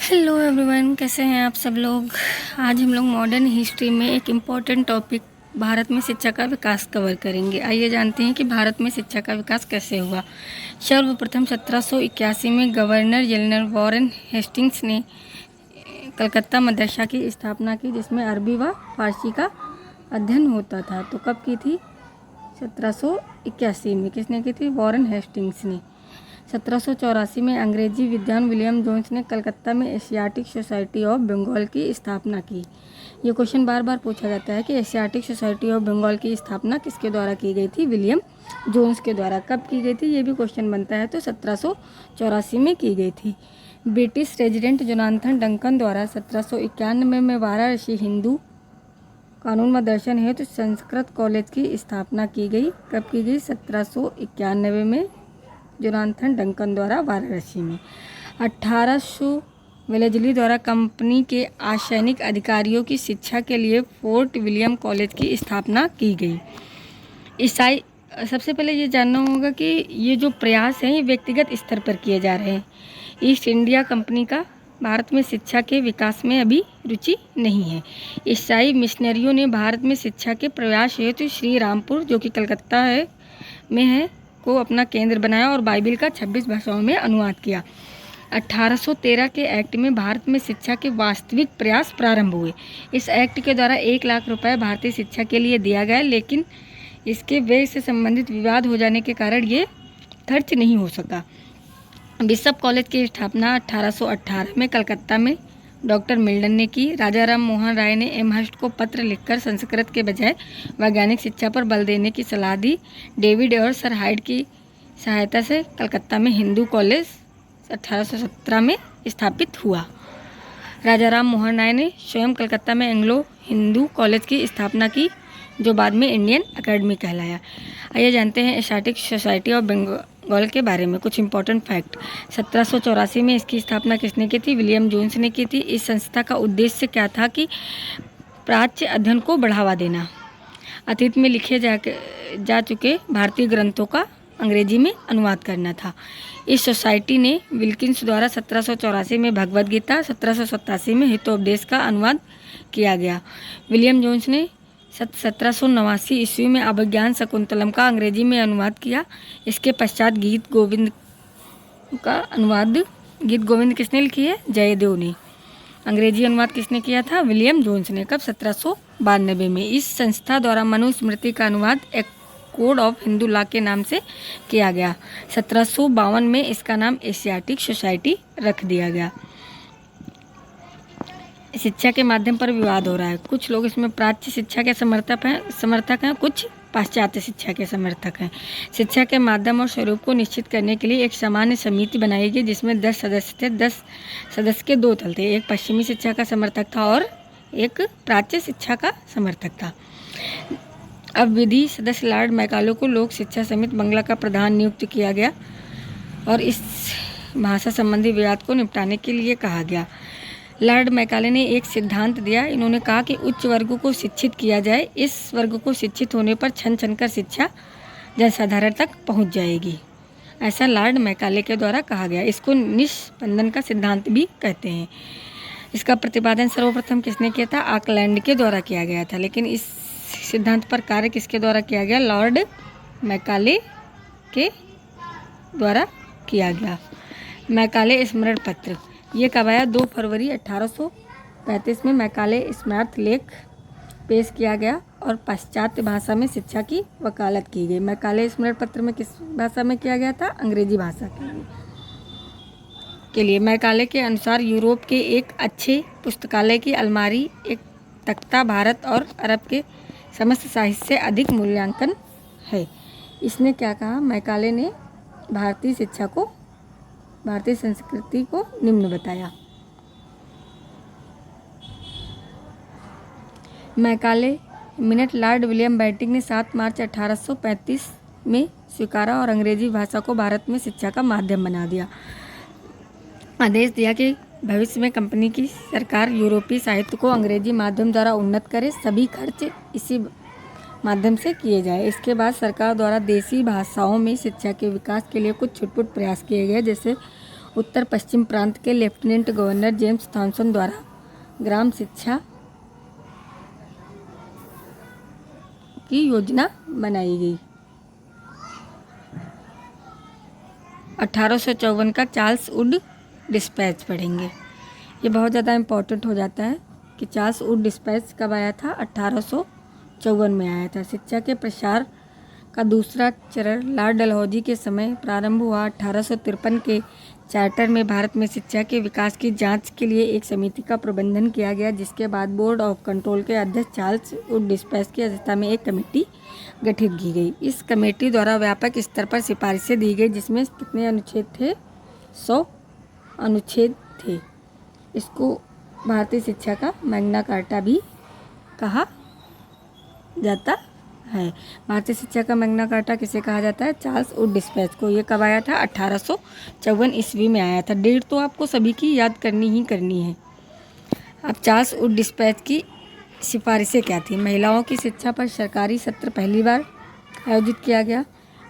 Hello everyone, कैसे हैं आप सब लोग। आज हम लोग मॉडर्न हिस्ट्री में एक इम्पॉर्टेंट टॉपिक भारत में शिक्षा का विकास कवर करेंगे। आइए जानते हैं कि भारत में शिक्षा का विकास कैसे हुआ। सर्वप्रथम 1781 में गवर्नर जनरल वॉरेन हेस्टिंग्स ने कलकत्ता मदरसा की स्थापना की, जिसमें अरबी व फारसी का अध्ययन होता था। तो कब की थी? 1781 में। किसने की थी? वॉरेन हेस्टिंग्स ने। 1784 में अंग्रेजी विद्वान विलियम जोन्स ने कलकत्ता में एशियाटिक सोसाइटी ऑफ बंगाल की स्थापना की। ये क्वेश्चन बार बार पूछा जाता है कि एशियाटिक सोसाइटी ऑफ बंगाल की स्थापना किसके द्वारा की गई थी? विलियम जोन्स के द्वारा। कब की गई थी? ये भी क्वेश्चन बनता है। तो 1784 में की गई थी। ब्रिटिश रेजिडेंट जोनाथन डंकन द्वारा 1791 में वाराणसी हिंदू कानून व दर्शन हेतु संस्कृत कॉलेज की स्थापना की गई। कब की गई? 1791 में जोनाथन डंकन द्वारा वाराणसी में। 1800 वेलेस्ली द्वारा कंपनी के असैनिक अधिकारियों की शिक्षा के लिए फोर्ट विलियम कॉलेज की स्थापना की गई। ईसाई सबसे पहले ये जानना होगा कि ये जो प्रयास हैं ये व्यक्तिगत स्तर पर किए जा रहे हैं। ईस्ट इंडिया कंपनी का भारत में शिक्षा के विकास में अभी रुचि नहीं है। ईसाई मिशनरियों ने भारत में शिक्षा के प्रयास हेतु श्री रामपुर, जो कि कलकत्ता में है, को अपना केंद्र बनाया और बाइबिल का 26 भाषाओं में अनुवाद किया। 1813 के एक्ट में भारत में शिक्षा के वास्तविक प्रयास प्रारंभ हुए। इस एक्ट के द्वारा 1 लाख रुपए भारतीय शिक्षा के लिए दिया गया, लेकिन इसके व्यय से संबंधित विवाद हो जाने के कारण ये खर्च नहीं हो सका। बिशप कॉलेज की स्थापना 1818 में कलकत्ता में डॉक्टर मिल्टन ने की। राजा राम मोहन राय ने एमहर्स्ट को पत्र लिखकर संस्कृत के बजाय वैज्ञानिक शिक्षा पर बल देने की सलाह दी। डेविड और सर हाइड की सहायता से कलकत्ता में हिंदू कॉलेज 1817 में स्थापित हुआ। राजा राम मोहन राय ने स्वयं कलकत्ता में एंग्लो हिंदू कॉलेज की स्थापना की, जो बाद में इंडियन एकेडमी कहलाया। आइए जानते हैं एशियाटिक सोसाइटी ऑफ बंगाल के बारे में कुछ इंपॉर्टेंट फैक्ट। 1784 में इसकी स्थापना किसने की थी? विलियम जोन्स ने की थी। इस संस्था का उद्देश्य क्या था? कि प्राच्य अध्ययन को बढ़ावा देना, अतीत में लिखे जा चुके भारतीय ग्रंथों का अंग्रेजी में अनुवाद करना था। इस सोसाइटी ने विल्किंस द्वारा 1784 में भगवद गीता, 1787 में हितोपदेश का अनुवाद किया गया। विलियम जोन्स ने 1789 ईस्वी में अभिज्ञान शकुंतलम का अंग्रेजी में अनुवाद किया। इसके पश्चात गीत गोविंद किसने लिखी है? जयदेव ने। अंग्रेजी अनुवाद किसने किया था? विलियम जोन्स ने। कब? 1792 में। इस संस्था द्वारा मनुस्मृति का अनुवाद एक कोड ऑफ हिंदू लॉ के नाम से किया गया। 1752 में इसका नाम एशियाटिक सोसाइटी रख दिया गया। शिक्षा के माध्यम पर विवाद हो रहा है। कुछ लोग इसमें प्राच्य शिक्षा के समर्थक हैं, कुछ पाश्चात्य शिक्षा के समर्थक हैं। शिक्षा के माध्यम और स्वरूप को निश्चित करने के लिए एक सामान्य समिति बनाई गई, जिसमें 10 सदस्य थे। 10 सदस्य के 2 दल थे, एक पश्चिमी शिक्षा का समर्थक था और एक प्राच्य शिक्षा का समर्थक था। अब विधि सदस्य लॉर्ड मैकाले को लोक शिक्षा समिति बंगला का प्रधान नियुक्त किया गया और इस भाषा संबंधी विवाद को निपटाने के लिए कहा गया। लॉर्ड मैकाले ने एक सिद्धांत दिया। इन्होंने कहा कि उच्च वर्ग को शिक्षित किया जाए। इस वर्ग को शिक्षित होने पर छन छन कर शिक्षा जनसाधारण तक पहुंच जाएगी, ऐसा लॉर्ड मैकाले के द्वारा कहा गया। इसको निस्पंदन का सिद्धांत भी कहते हैं। इसका प्रतिपादन सर्वप्रथम किसने किया था? ऑकलैंड के द्वारा किया गया था। लेकिन इस सिद्धांत पर कार्य किसके द्वारा किया गया? लॉर्ड मैकाले के द्वारा किया गया। मैकाले स्मरण पत्र ये कब आया? 2 फरवरी 1835 में मैकाले स्मारक लेख पेश किया गया और पाश्चात्य भाषा में शिक्षा की वकालत की गई। मैकाले स्मरण पत्र में किस भाषा में किया गया था? अंग्रेजी भाषा के लिए। मैकाले के अनुसार यूरोप के एक अच्छे पुस्तकालय की अलमारी एक तख्ता भारत और अरब के समस्त साहित्य से अधिक मूल्यांकन है। इसने क्या कहा? मैकाले ने भारतीय संस्कृति को निम्न बताया। Macaulay minute Lord William Bentinck ने 7 मार्च 1835 में स्वीकारा और अंग्रेजी भाषा को भारत में शिक्षा का माध्यम बना दिया। आदेश दिया कि भविष्य में कंपनी की सरकार यूरोपीय साहित्य को अंग्रेजी माध्यम द्वारा उन्नत करे, सभी खर्च इसी माध्यम से किए जाए। इसके बाद सरकार द्वारा देसी भाषाओं में शिक्षा के विकास के लिए कुछ छुटपुट प्रयास किए गए, जैसे उत्तर पश्चिम प्रांत के लेफ्टिनेंट गवर्नर जेम्स थॉमसन द्वारा ग्राम शिक्षा की योजना बनाई गई। 1854 का चार्ल्स वुड डिस्पैच पढ़ेंगे। ये बहुत ज़्यादा इम्पोर्टेंट हो जाता है कि चार्ल्स वुड डिस्पैच कब आया था, 1854 में आया था। शिक्षा के प्रसार का दूसरा चरण लॉर्ड डलहौजी के समय प्रारंभ हुआ। 1853 के चार्टर में भारत में शिक्षा के विकास की जांच के लिए एक समिति का प्रबंधन किया गया, जिसके बाद बोर्ड ऑफ कंट्रोल के अध्यक्ष चार्ल्स वुड डिस्पैच की अध्यक्षता में एक कमेटी गठित की गई। इस कमेटी द्वारा व्यापक स्तर पर सिफारिशें दी गई, जिसमें कितने अनुच्छेद थे, 100 अनुच्छेद थे। इसको भारतीय शिक्षा का मैग्ना कार्टा भी कहा जाता है। भारतीय शिक्षा का मैग्ना कार्टा किसे कहा जाता है, चार्ल्स वुड डिस्पैच को। ये कब आया था, 1854 ईस्वी में आया था। डेट तो आपको सभी की याद करनी ही करनी है। अब चार्ल्स वुड डिस्पैच की सिफारिशें क्या थी। महिलाओं की शिक्षा पर सरकारी सत्र पहली बार आयोजित किया गया।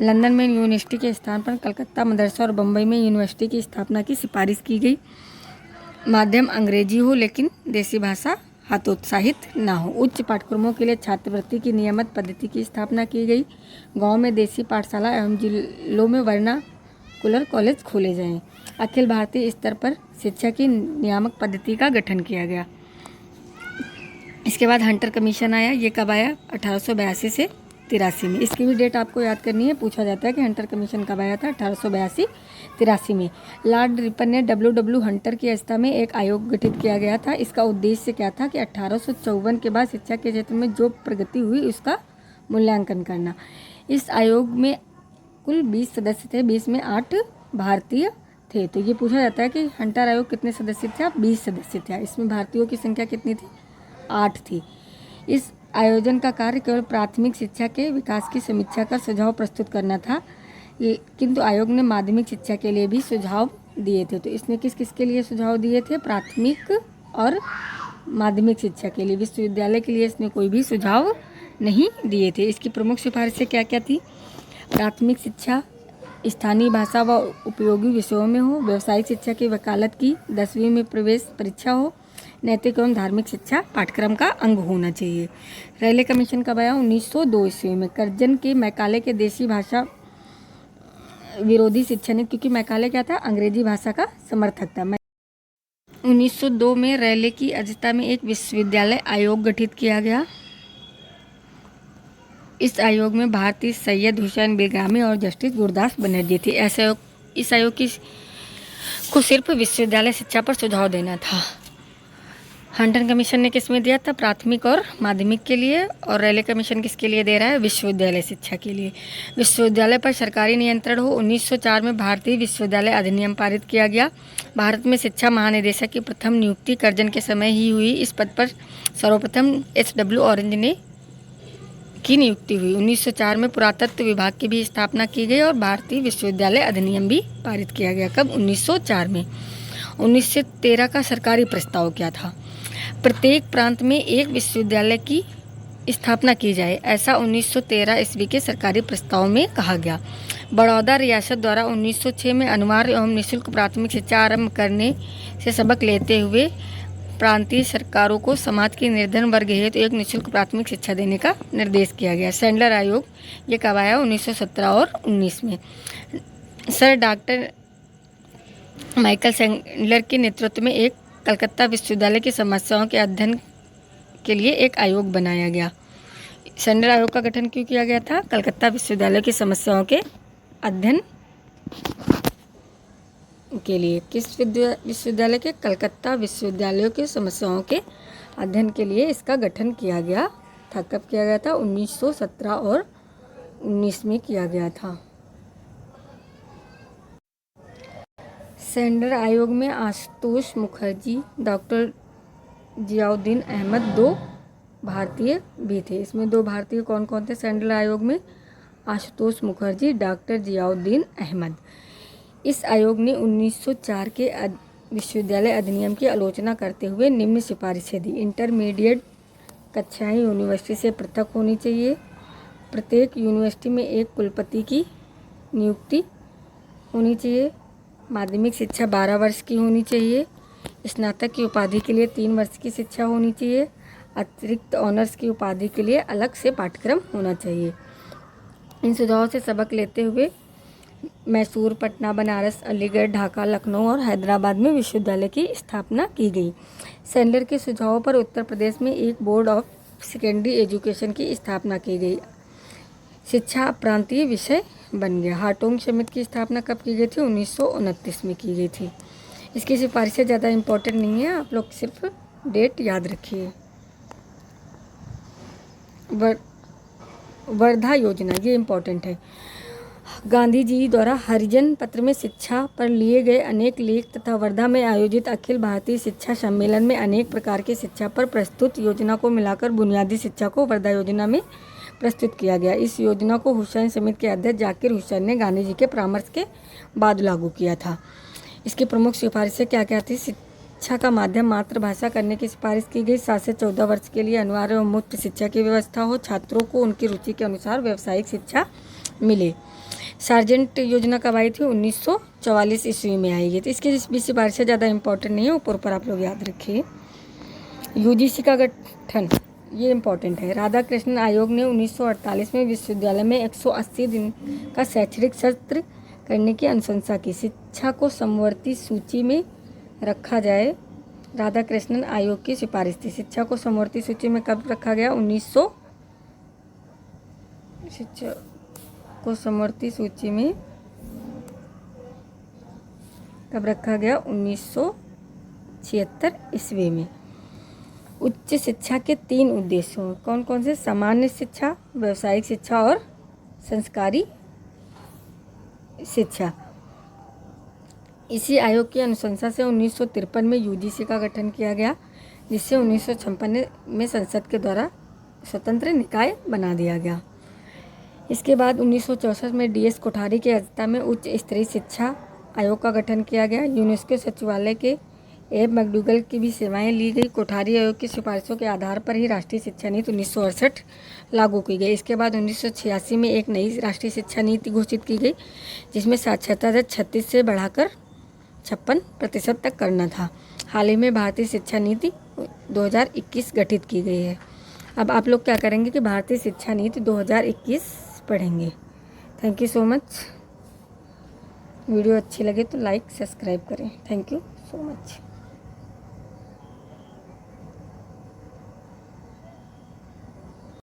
लंदन में यूनिवर्सिटी के स्थान पर कलकत्ता मदरसा और बम्बई में यूनिवर्सिटी की स्थापना की सिफारिश की गई। माध्यम अंग्रेजी हो लेकिन देसी भाषा हतोत्साहित ना हो। उच्च पाठ्यक्रमों के लिए छात्रवृत्ति की नियमित पद्धति की स्थापना की गई। गांव में देसी पाठशाला एवं जिलों में वर्नाकुलर कॉलेज खोले जाएं। अखिल भारतीय स्तर पर शिक्षा की नियामक पद्धति का गठन किया गया। इसके बाद हंटर कमीशन आया। ये कब आया, 1882 से 83 में। इसकी भी डेट आपको याद करनी है, पूछा जाता है कि हंटर कमीशन कब आया था, 1882-83 में। लॉर्ड रिपन ने डब्ल्यू हंटर की अध्यक्षता में एक आयोग गठित किया गया था। इसका उद्देश्य क्या था कि 1854 के बाद शिक्षा के क्षेत्र में जो प्रगति हुई उसका मूल्यांकन करना। इस आयोग में कुल 20 सदस्य थे, 20 में 8 भारतीय थे। तो ये पूछा जाता है कि हंटर आयोग कितने सदस्य थे, 20 सदस्य थे। इसमें भारतीयों की संख्या कितनी थी, 8 थी। इस आयोजन का कार्य केवल प्राथमिक शिक्षा के विकास की समीक्षा कर सुझाव प्रस्तुत करना था, किंतु आयोग ने माध्यमिक शिक्षा के लिए भी सुझाव दिए थे। तो इसने किस किस के लिए सुझाव दिए थे, प्राथमिक और माध्यमिक शिक्षा के लिए। विश्वविद्यालय के लिए इसने कोई भी सुझाव नहीं दिए थे। इसकी प्रमुख सिफारिशें क्या क्या थी, प्राथमिक शिक्षा स्थानीय भाषा व उपयोगी विषयों में हो, व्यावसायिक शिक्षा की वकालत की 10वीं में प्रवेश परीक्षा हो, नैतिक एवं धार्मिक शिक्षा पाठ्यक्रम का अंग होना चाहिए। रेले कमीशन कब आया, 1902 ईस्वी में। कर्जन के मैकाले के देशी भाषा विरोधी शिक्षा नीति, क्योंकि मैकाले क्या था, अंग्रेजी भाषा का समर्थक था। 1902 में रेले की अध्यक्षता में एक विश्वविद्यालय आयोग गठित किया गया। इस आयोग में भारतीय सैयद हुसैन बिलग्रामी और जस्टिस गुरदास बनर्जी थे। इस आयोग को सिर्फ विश्वविद्यालय शिक्षा पर सुझाव देना था। हंटर कमीशन ने किस में दिया था, प्राथमिक और माध्यमिक के लिए, और रेले कमीशन किसके लिए दे रहा है, विश्वविद्यालय शिक्षा के लिए। विश्वविद्यालय पर सरकारी नियंत्रण हो। 1904 में भारतीय विश्वविद्यालय अधिनियम पारित किया गया। भारत में शिक्षा महानिदेशक की प्रथम नियुक्ति कर्जन के समय ही हुई। इस पद पर सर्वप्रथम SW ऑरेंज की नियुक्ति हुई। 1904 में पुरातत्व विभाग की भी स्थापना की गई और भारतीय विश्वविद्यालय अधिनियम भी पारित किया गया। कब, 1904 में। 1913 का सरकारी प्रस्ताव क्या था, प्रत्येक प्रांत में एक विश्वविद्यालय की स्थापना की जाए, ऐसा 1913 ईस्वी के सरकारी प्रस्ताव में कहा गया। बड़ौदा रियासत द्वारा 1906 में अनिवार्य एवं निःशुल्क प्राथमिक शिक्षा आरंभ करने से सबक लेते हुए प्रांतीय सरकारों को समाज के निर्धन वर्ग हेतु एक निःशुल्क प्राथमिक शिक्षा देने का निर्देश किया गया। सैंडलर आयोग ये कब आया, 1917 और 19 में। सर डॉक्टर माइकल सैंडलर के नेतृत्व में एक कलकत्ता विश्वविद्यालय की समस्याओं के अध्ययन के लिए एक आयोग बनाया गया। सैंडलर आयोग का गठन क्यों किया गया था, कलकत्ता विश्वविद्यालय की समस्याओं के अध्ययन के लिए। किस विश्वविद्यालय के, कलकत्ता विश्वविद्यालयों की समस्याओं के अध्ययन के लिए इसका गठन किया गया था। कब किया गया था, 1917 और 19 में किया गया था। सैंडलर आयोग में आशुतोष मुखर्जी, डॉक्टर जियाउद्दीन अहमद, 2 भारतीय भी थे। इसमें 2 भारतीय कौन कौन थे सैंडलर आयोग में, आशुतोष मुखर्जी, डॉक्टर जियाउद्दीन अहमद। इस आयोग ने 1904 के विश्वविद्यालय अधिनियम की आलोचना करते हुए निम्न सिफारिशें दी। इंटरमीडिएट कक्षाएं यूनिवर्सिटी से पृथक होनी चाहिए। प्रत्येक यूनिवर्सिटी में एक कुलपति की नियुक्ति होनी चाहिए। माध्यमिक शिक्षा 12 वर्ष की होनी चाहिए। स्नातक की उपाधि के लिए 3 वर्ष की शिक्षा होनी चाहिए। अतिरिक्त ऑनर्स की उपाधि के लिए अलग से पाठ्यक्रम होना चाहिए। इन सुझावों से सबक लेते हुए मैसूर, पटना, बनारस, अलीगढ़, ढाका, लखनऊ और हैदराबाद में विश्वविद्यालय की स्थापना की गई। सैंडलर के सुझावों पर उत्तर प्रदेश में एक बोर्ड ऑफ सेकेंडरी एजुकेशन की स्थापना की गई। शिक्षा प्रांतीय विषय बन गया। हार्टोंग समिति की स्थापना कब की गई थी? 1929 में की गई थी। इसकी सिफारिशें ज़्यादा इम्पोर्टेंट नहीं है, आप लोग सिर्फ डेट याद रखिए। वर्धा योजना, ये इम्पोर्टेंट है। गांधी जी द्वारा हरिजन पत्र में शिक्षा पर लिए गए अनेक लेख तथा वर्धा में आयोजित अखिल भारतीय शिक्षा सम्मेलन में अनेक प्रकार की शिक्षा पर प्रस्तुत योजना को मिलाकर बुनियादी शिक्षा को वर्धा योजना में प्रस्तुत किया गया। इस योजना को हुसैन समिति के अध्यक्ष जाकिर हुसैन ने गांधी जी के परामर्श के बाद लागू किया था। इसकी प्रमुख सिफारिशें क्या क्या थी? शिक्षा का माध्यम मातृभाषा करने की सिफारिश की गई। 7 से 14 वर्ष के लिए अनिवार्य और मुफ्त शिक्षा की व्यवस्था हो। छात्रों को उनकी रुचि के अनुसार व्यावसायिक शिक्षा मिले। सार्जेंट योजना कब आई थी? 1944 ईस्वी में आई है। तो इसकी भी सिफारिशें ज़्यादा इंपॉर्टेंट नहीं है, ऊपर आप लोग याद रखिए। यूजीसी का गठन, ये इम्पोर्टेंट है। राधा कृष्णन आयोग ने 1948 में विश्वविद्यालय में 180 दिन का शैक्षणिक सत्र करने की अनुशंसा की। शिक्षा को समवर्ती सूची में रखा जाए, राधा कृष्णन आयोग की सिफारिश थी। शिक्षा को समवर्ती सूची में कब रखा गया? शिक्षा को समवर्ती सूची में कब रखा गया? 1976 ईस्वी में। उच्च शिक्षा के 3 उद्देश्य कौन कौन से? सामान्य शिक्षा, व्यावसायिक शिक्षा और संस्कारी शिक्षा। इसी आयोग की अनुशंसा से 1953 में यूजीसी का गठन किया गया, जिससे 1956 में संसद के द्वारा स्वतंत्र निकाय बना दिया गया। इसके बाद 1964 में डीएस कोठारी की अध्यक्षता में उच्च स्तरीय शिक्षा आयोग का गठन किया गया। यूनेस्को सचिवालय के एब मैकडूगल की भी सेवाएं ली गई। कोठारी आयोग की सिफारिशों के आधार पर ही राष्ट्रीय शिक्षा नीति 1968 लागू की गई। इसके बाद 1986 में एक नई राष्ट्रीय शिक्षा नीति घोषित की गई, जिसमें साक्षरता दर 36 से बढ़ाकर 56% तक करना था। हाल ही में भारतीय शिक्षा नीति 2021 गठित की गई है। अब आप लोग क्या करेंगे कि भारतीय शिक्षा नीति 2021 पढ़ेंगे। Thank you so much. Video अच्छी लगे तो लाइक सब्सक्राइब करें। Thank you so much.